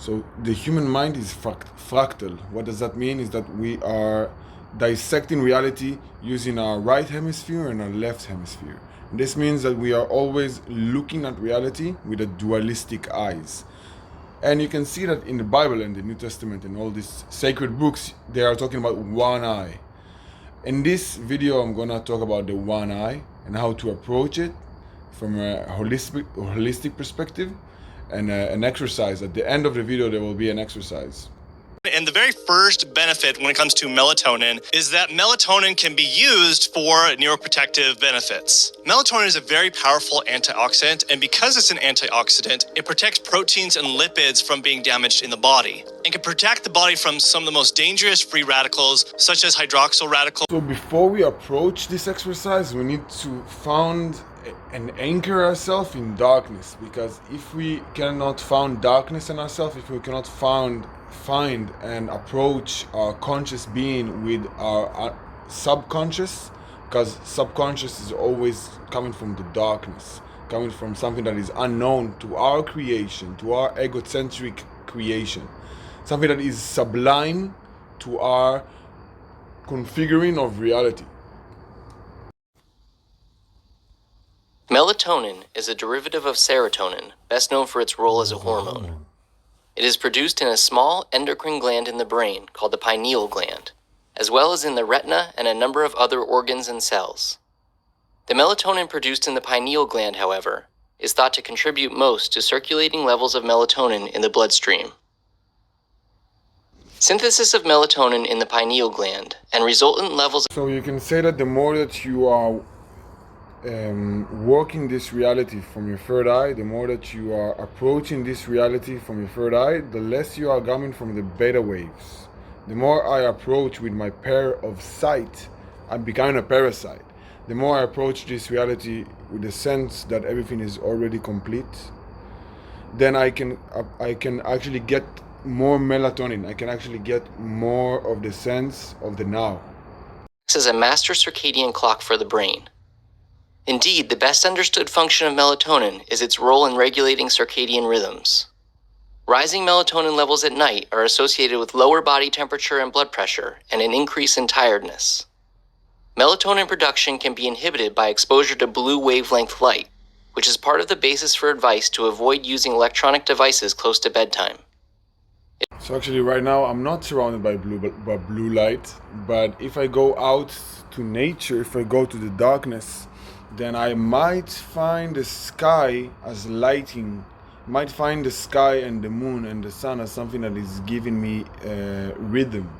So the human mind is fractal. What does that mean? Is that we are dissecting reality using our right hemisphere and our left hemisphere. And this means that we are always looking at reality with a dualistic eyes. And you can see that in the Bible and the New Testament and all these sacred books, they are talking about one eye. In this video, I'm gonna talk about the one eye and how to approach it from a holistic perspective, and an exercise. At the end of the video, there will be an exercise. And the very first benefit when it comes to melatonin is that melatonin can be used for neuroprotective benefits. Melatonin is a very powerful antioxidant, and because it's an antioxidant, it protects proteins and lipids from being damaged in the body and can protect the body from some of the most dangerous free radicals, such as hydroxyl radicals. So before we approach this exercise, we need to find and anchor ourselves in darkness, because if we cannot find darkness in ourselves, if we cannot find and approach our conscious being with our subconscious, because subconscious is always coming from the darkness, coming from something that is unknown to our creation, to our egocentric creation, something that is sublime to our configuring of reality. Melatonin is a derivative of serotonin, best known for its role as a hormone. It is produced in a small endocrine gland in the brain called the pineal gland, as well as in the retina and a number of other organs and cells. The melatonin produced in the pineal gland, however, is thought to contribute most to circulating levels of melatonin in the bloodstream. Synthesis of melatonin in the pineal gland and resultant levels. So you can say that the more that you are working this reality from your third eye, the more that you are approaching this reality from your third eye, the less you are coming from the beta waves. The more I approach with my pair of sight, I'm becoming a parasite. The more I approach this reality with the sense that everything is already complete, then I can actually get more melatonin. I can actually get more of the sense of the now. This is a master circadian clock for the brain. Indeed, the best understood function of melatonin is its role in regulating circadian rhythms. Rising melatonin levels at night are associated with lower body temperature and blood pressure and an increase in tiredness. Melatonin production can be inhibited by exposure to blue wavelength light, which is part of the basis for advice to avoid using electronic devices close to bedtime. So actually right now I'm not surrounded by blue light, but if I go out to nature, if I go to the darkness, then I might find the sky as lighting, might find the sky and the moon and the sun as something that is giving me rhythm.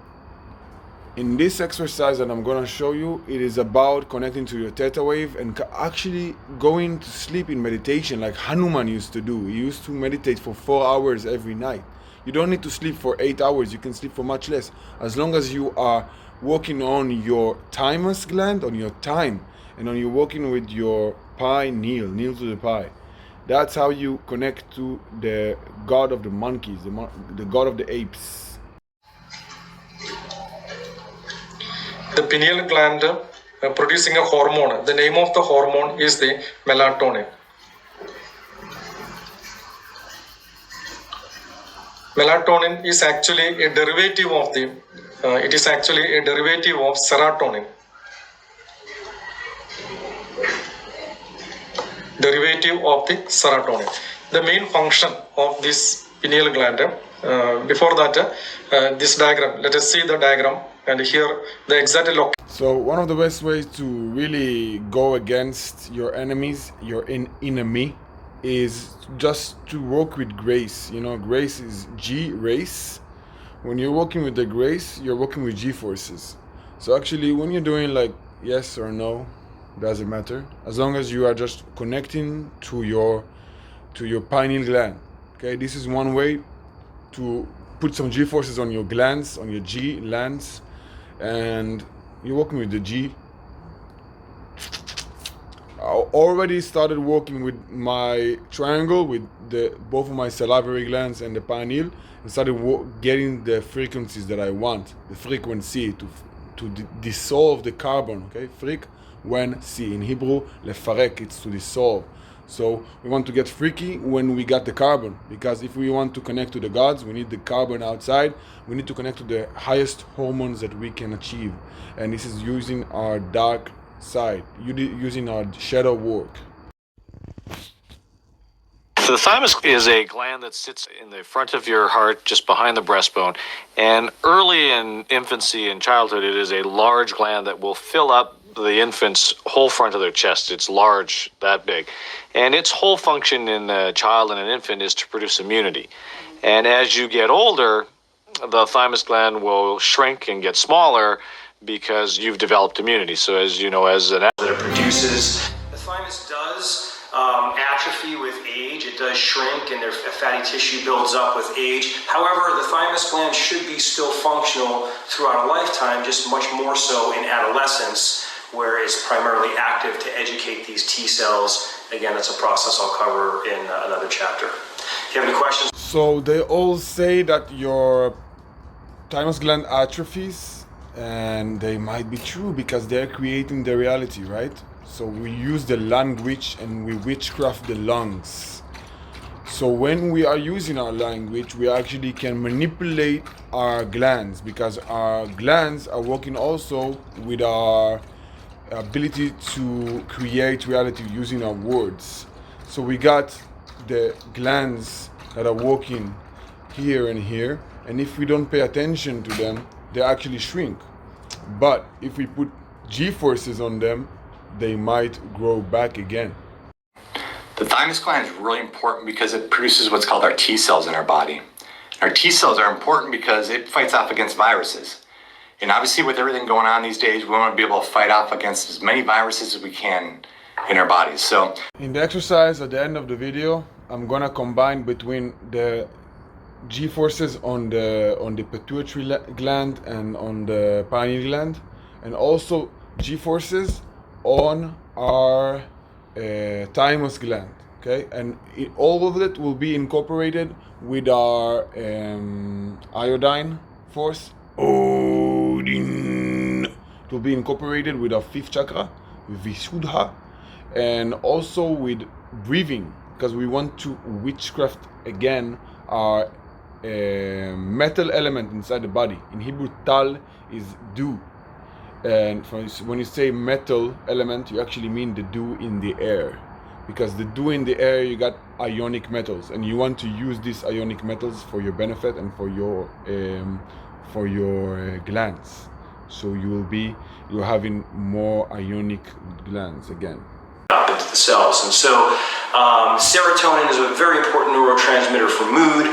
In this exercise that I'm gonna show you, it is about connecting to your theta wave and actually going to sleep in meditation like Hanuman used to do. He used to meditate for 4 hours every night. You don't need to sleep for 8 hours, you can sleep for much less. As long as you are working on your thymus gland, on your time, and on you working with your pi, kneel to the pi. That's how you connect to the god of the monkeys, the god of the apes. The pineal gland producing a hormone. The name of the hormone is the melatonin. Melatonin is actually a derivative of serotonin. Derivative of the serotonin. The main function of this pineal gland, before that, this diagram, let us see the diagram and here the exact location. So one of the best ways to really go against your enemies, your enemy, is just to work with grace. You know, grace is G, race. When you're working with the grace, you're working with G forces. So actually when you're doing like yes or no, doesn't matter, as long as you are just connecting to your pineal gland. Okay, this is one way to put some G forces on your glands, on your G lands, and you're working with the G. I already started working with my triangle, with both of my salivary glands and the pineal, and started getting the frequencies that I want, the frequency to dissolve the carbon. Okay, frequency in Hebrew, lefarek, it's to dissolve. So we want to get freaky when we got the carbon, because if we want to connect to the gods, we need the carbon outside. We need to connect to the highest hormones that we can achieve, and this is using our dark side, using our shadow work. The thymus is a gland that sits in the front of your heart, just behind the breastbone. And early in infancy and childhood, it is a large gland that will fill up the infant's whole front of their chest. It's large, that big. And its whole function in a child and an infant is to produce immunity. And as you get older, the thymus gland will shrink and get smaller because you've developed immunity. So as you know, as an that it produces, the thymus does atrophy with age. It does shrink, and their fatty tissue builds up with age. However, the thymus gland should be still functional throughout a lifetime, just much more so in adolescence, where it's primarily active to educate these T cells. Again, that's a process I'll cover in another chapter. If you have any questions? So they all say that your thymus gland atrophies, and they might be true because they're creating the reality, right? So we use the language and we witchcraft the lungs. So when we are using our language, we actually can manipulate our glands, because our glands are working also with our ability to create reality using our words. So we got the glands that are working here and here, and if we don't pay attention to them, they actually shrink. But if we put G-forces on them, they might grow back again. The thymus gland is really important because it produces what's called our T cells in our body. Our T cells are important because it fights off against viruses. And obviously with everything going on these days, we want to be able to fight off against as many viruses as we can in our bodies. So in the exercise at the end of the video, I'm gonna combine between the G-forces on the pituitary gland and on the pineal gland, and also G-forces on our thymus gland, okay? And all of it will be incorporated with our iodine force. Odin. It will be incorporated with our fifth chakra, Vishuddha, and also with breathing, because we want to witchcraft again our metal element inside the body. In Hebrew, tal is dew. And when you say metal element, you actually mean the dew in the air, because the dew in the air, you got ionic metals, and you want to use these ionic metals for your benefit and for your glands. So you're having more ionic glands again. Up into the cells, and so serotonin is a very important neurotransmitter for mood.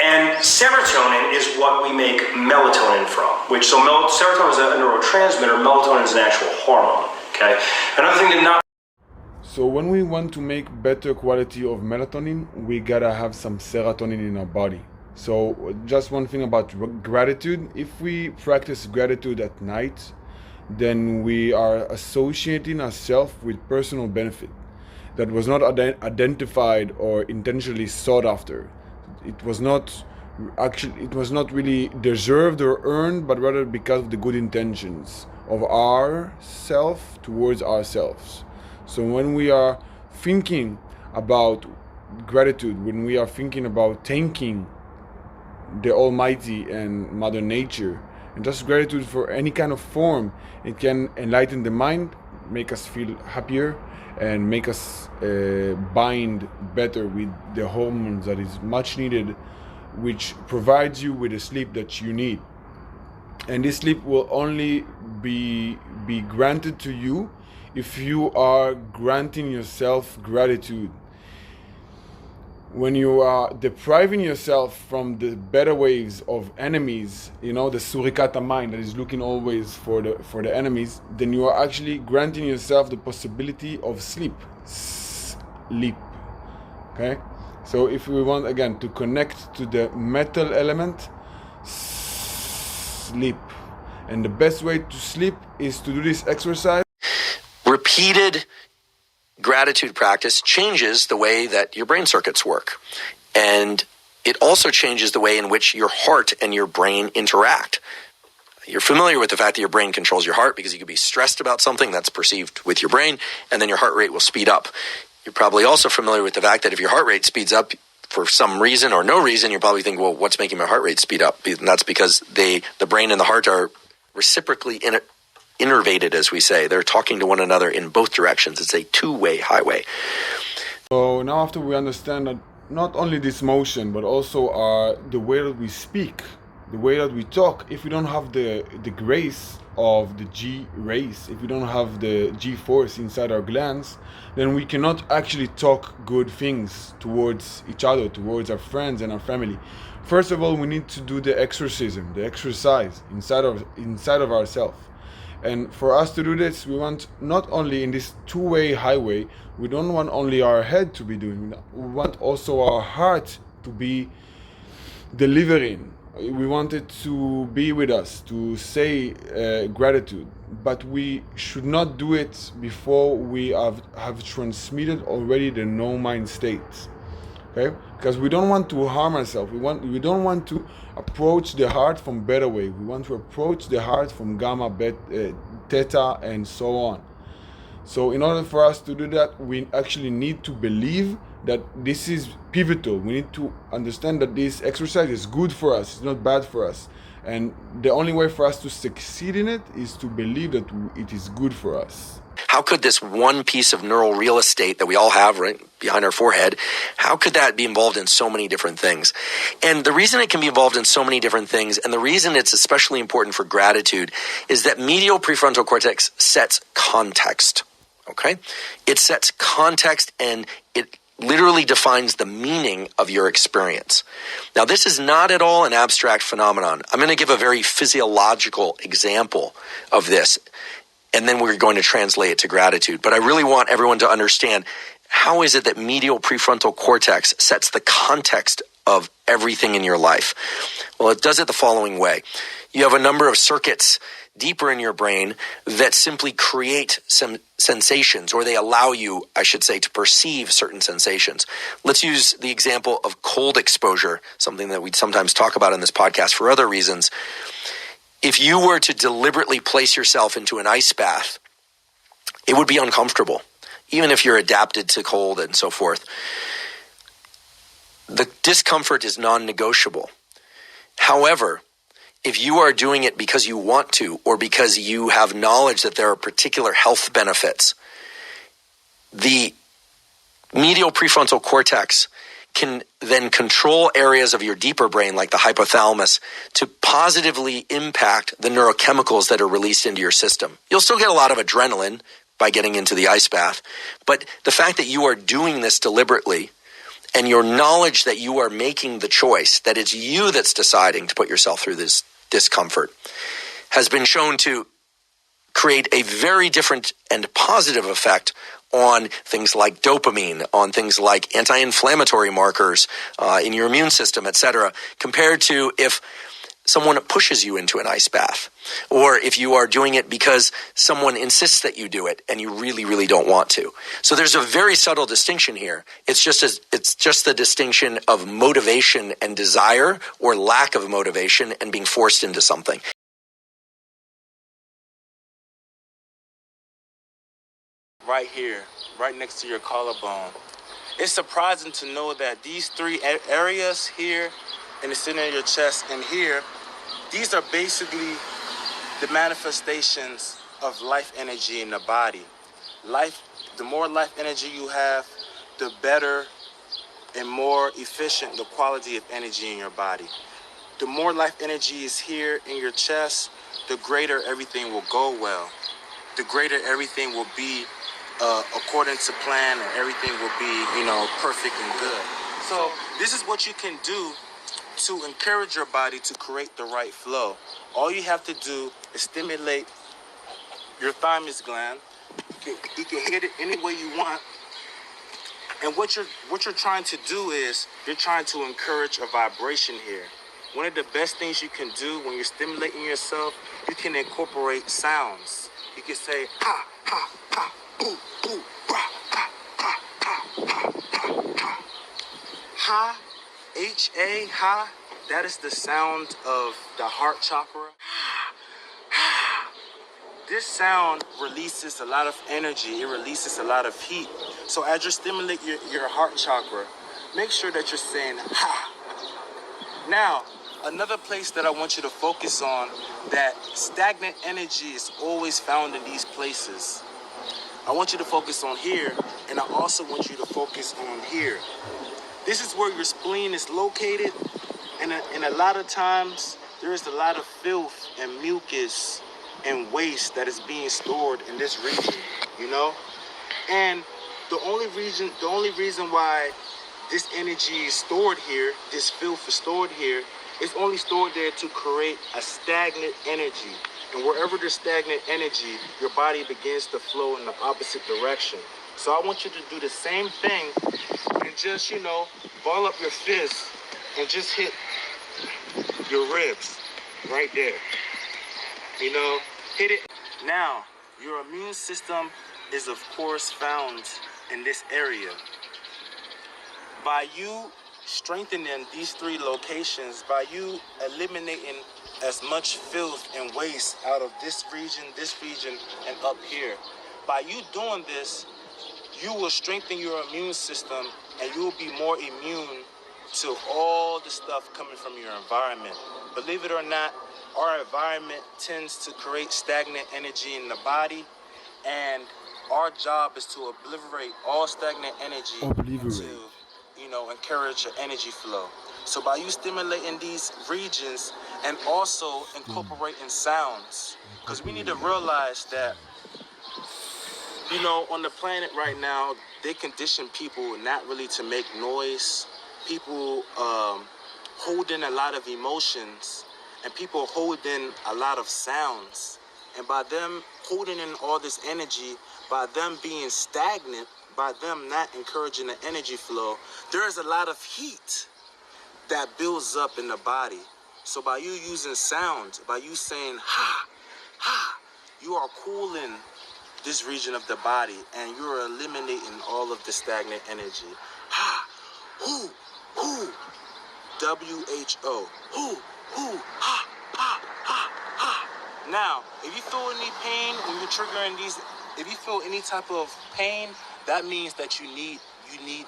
And serotonin is what we make melatonin from, serotonin is a neurotransmitter, melatonin is an actual hormone, okay? Another thing to not... So when we want to make better quality of melatonin, we gotta have some serotonin in our body. So just one thing about gratitude, if we practice gratitude at night, then we are associating ourselves with personal benefit that was not identified or intentionally sought after. It was not really deserved or earned, but rather because of the good intentions of ourself towards ourselves. So when we are thinking about gratitude, when we are thinking about thanking the Almighty and Mother Nature, and just gratitude for any kind of form, it can enlighten the mind, make us feel happier, and make us bind better with the hormones that is much needed, which provides you with the sleep that you need. And this sleep will only be granted to you if you are granting yourself gratitude. When you are depriving yourself from the better waves of enemies, the surikata mind that is looking always for the enemies, then you are actually granting yourself the possibility of sleep. Sleep. Okay? So if we want, again, to connect to the metal element, sleep. And the best way to sleep is to do this exercise. Repeated gratitude practice changes the way that your brain circuits work. And it also changes the way in which your heart and your brain interact. You're familiar with the fact that your brain controls your heart because you could be stressed about something that's perceived with your brain, and then your heart rate will speed up. You're probably also familiar with the fact that if your heart rate speeds up for some reason or no reason, you probably think, well, what's making my heart rate speed up? And that's because the brain and the heart are reciprocally innervated, as we say. They're talking to one another in both directions. It's a two-way highway. So now after we understand that not only this motion, but also the way that we speak, the way that we talk, if we don't have the grace of the G rays, if we don't have the G force inside our glands, then we cannot actually talk good things towards each other, towards our friends and our family. First of all, we need to do the exorcism, the exercise inside of ourselves. And for us to do this, we want not only in this two-way highway, we don't want only our head to be doing, we want also our heart to be delivering. We want it to be with us, to say gratitude, but we should not do it before we have transmitted already the no mind state. Okay, because we don't want to harm ourselves. We don't want to approach the heart from beta wave. We want to approach the heart from gamma, beta, theta, and so on. So in order for us to do that, we actually need to believe that this is pivotal. We need to understand that this exercise is good for us. It's not bad for us. And the only way for us to succeed in it is to believe that it is good for us. How could this one piece of neural real estate that we all have right behind our forehead, how could that be involved in so many different things? And the reason it can be involved in so many different things, and the reason it's especially important for gratitude, is that medial prefrontal cortex sets context. Okay? It sets context and it literally defines the meaning of your experience. Now, this is not at all an abstract phenomenon. I'm going to give a very physiological example of this, and then we're going to translate it to gratitude. But I really want everyone to understand, how is it that medial prefrontal cortex sets the context of everything in your life? Well, it does it the following way. You have a number of circuits deeper in your brain that simply create some sensations, or they allow you, I should say, to perceive certain sensations. Let's use the example of cold exposure, something that we sometimes talk about in this podcast for other reasons. If you were to deliberately place yourself into an ice bath, it would be uncomfortable, even if you're adapted to cold and so forth. The discomfort is non-negotiable. However, if you are doing it because you want to, or because you have knowledge that there are particular health benefits, the medial prefrontal cortex can then control areas of your deeper brain, like the hypothalamus, to positively impact the neurochemicals that are released into your system. You'll still get a lot of adrenaline by getting into the ice bath, but the fact that you are doing this deliberately, and your knowledge that you are making the choice, that it's you that's deciding to put yourself through this discomfort, has been shown to create a very different and positive effect on things like dopamine, on things like anti-inflammatory markers in your immune system, etc., compared to if someone pushes you into an ice bath, or if you are doing it because someone insists that you do it and you really, really don't want to. So there's a very subtle distinction here. It's just the distinction of motivation and desire, or lack of motivation and being forced into something. Right here, right next to your collarbone. It's surprising to know that these three areas here, in the center of your chest and here, these are basically the manifestations of life energy in the body. The more life energy you have, the better and more efficient the quality of energy in your body. The more life energy is here in your chest, the greater everything will go well. The greater everything will be according to plan, and everything will be, perfect and good. So this is what you can do to encourage your body to create the right flow. All you have to do is stimulate your thymus gland. You can hit it any way you want. And what you're trying to do is you're trying to encourage a vibration here. One of the best things you can do when you're stimulating yourself, you can incorporate sounds. You can say ha ha ha, boo boo, rah, ha ha ha ha ha ha. Ha, H-A, ha, that is the sound of the heart chakra. this sound releases a lot of energy. It releases a lot of heat. So as you stimulate your heart chakra, make sure that you're saying ha. Now, another place that I want you to focus on, that stagnant energy is always found in these places. I want you to focus on here, and I also want you to focus on here. This is where your spleen is located, and a lot of times there is a lot of filth and mucus and waste that is being stored in this region, you know? And the only reason why this energy is stored here, this filth is stored here, it's only stored there to create a stagnant energy. And wherever there's stagnant energy, your body begins to flow in the opposite direction. So I want you to do the same thing and just, you know, ball up your fist and just hit your ribs right there. You know, hit it. Now, your immune system is of course found in this area. By you strengthening these three locations, by you eliminating as much filth and waste out of this region, and up here, by you doing this, you will strengthen your immune system and you will be more immune to all the stuff coming from your environment. Believe it or not, our environment tends to create stagnant energy in the body, and our job is to obliterate all stagnant energy to, you know, encourage your energy flow. So by you stimulating these regions and also incorporating sounds, because we need to realize that, you know, on the planet right now, they condition people not really to make noise. People hold in a lot of emotions, and people hold in a lot of sounds. And by them holding in all this energy, by them being stagnant, by them not encouraging the energy flow, there is a lot of heat that builds up in the body. So by you using sound, by you saying ha, ha, you are cooling this region of the body and you're eliminating all of the stagnant energy. Ha, hoo, hoo, WHO, hoo, hoo, ha, ha, ha, ha. Now, if you feel any pain when you're triggering these, if you feel any type of pain, that means that you need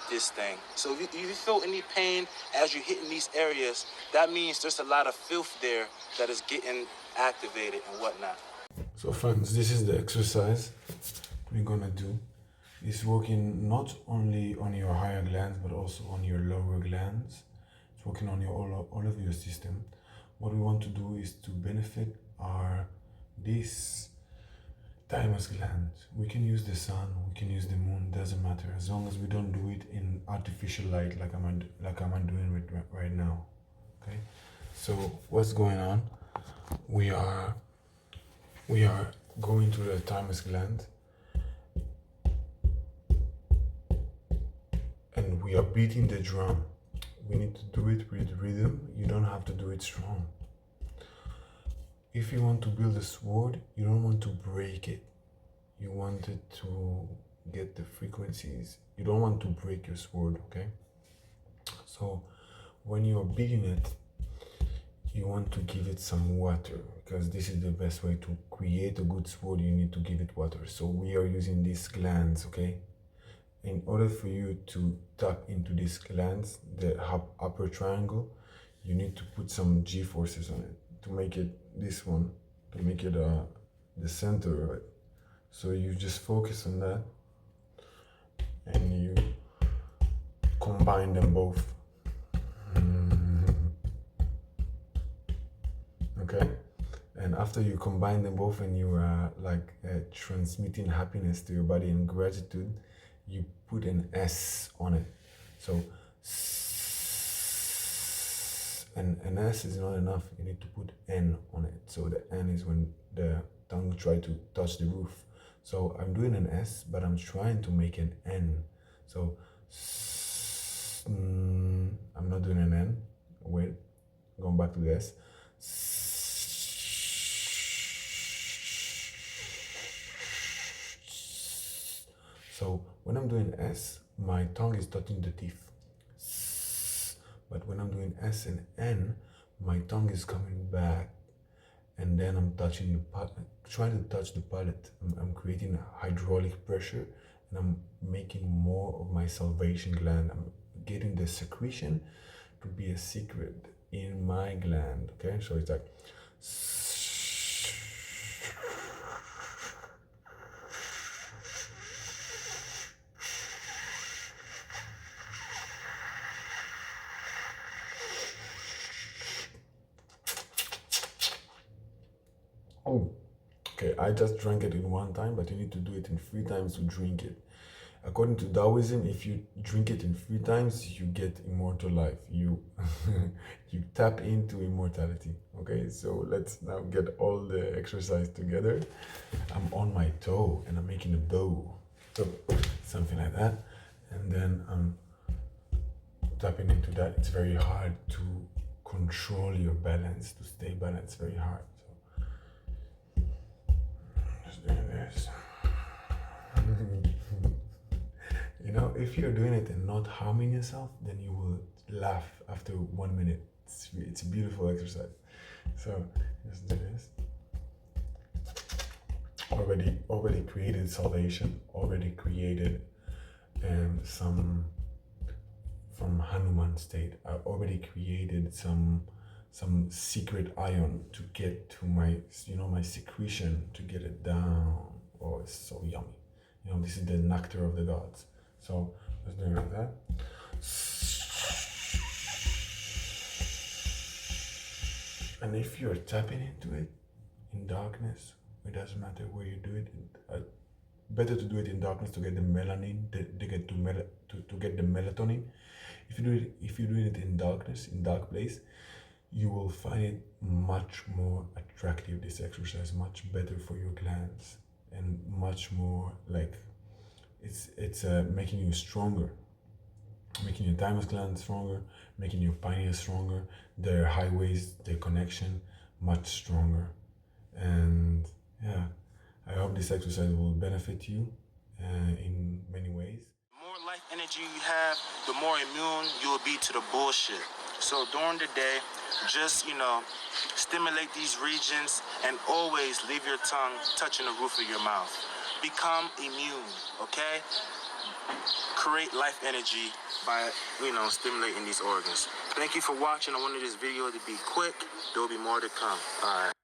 this thing. So if you feel any pain as you're hitting these areas, that means there's a lot of filth there that is getting activated and whatnot. So friends, this is the exercise we're gonna do. It's working not only on your higher glands, but also on your lower glands. It's working on all of your system. What we want to do is to benefit this thymus gland. We can use the sun, we can use the moon, doesn't matter, as long as we don't do it in artificial light like I'm doing it right now. Okay, so what's going on? We are going to the thymus gland and we are beating the drum. We need to do it with rhythm. You don't have to do it strong. If you want to build a sword, you don't want to break it. You want it to get the frequencies. You don't want to break your sword, okay? So when you're beating it, you want to give it some water, because this is the best way to create a good sword. You need to give it water. So we are using these glands, okay? In order for you to tap into these glands, the upper triangle, you need to put some G-forces on it to make it this one, to make it the center of it. So you just focus on that and you combine them both. Okay, and after you combine them both and you are transmitting happiness to your body and gratitude, you put an S on it. So and an S is not enough, you need to put N on it. So the N is when the tongue try to touch the roof. So I'm doing an S, but I'm trying to make an N. So I'm not doing an N. Wait, going back to the S. So when I'm doing S, my tongue is touching the teeth. But when I'm doing S and N, my tongue is coming back and then I'm touching the palate, trying to touch the palate. I'm creating hydraulic pressure, and I'm making more of my salivation gland. I'm getting the secretion to be a secret in my gland. Okay, so it's like oh, okay, I just drank it in one time, but you need to do it in 3 times to drink it. According to Taoism, if you drink it in 3 times, you get immortal life. You you tap into immortality. Okay, so let's now get all the exercise together. I'm on my toe and I'm making a bow, so something like that, and then I'm tapping into that. It's very hard to control your balance, to stay balanced. Very hard. So just doing this. You know, if you're doing it and not harming yourself, then you will laugh after 1 minute. It's a beautiful exercise. So just do this. Already created salvation. Already created some from Hanuman state. I already created some secret ion to get to my my secretion, to get it down. Oh, it's so yummy. This is the nectar of the gods. So let's do it like that. And if you're tapping into it in darkness, it doesn't matter where you do it. Better to do it in darkness to get the melanin, to get the melatonin. If you do it in darkness, in dark place, you will find it much more attractive. This exercise much better for your glands and much more like it's making you stronger, making your thymus gland stronger, making your pineal stronger, their highways, their connection much stronger. And yeah, I hope this exercise will benefit you in many ways. The more life energy you have, the more immune you will be to the bullshit. So during the day, just, stimulate these regions and always leave your tongue touching the roof of your mouth. Become immune, okay? Create life energy by, stimulating these organs. Thank you for watching. I wanted this video to be quick. There will be more to come. All right.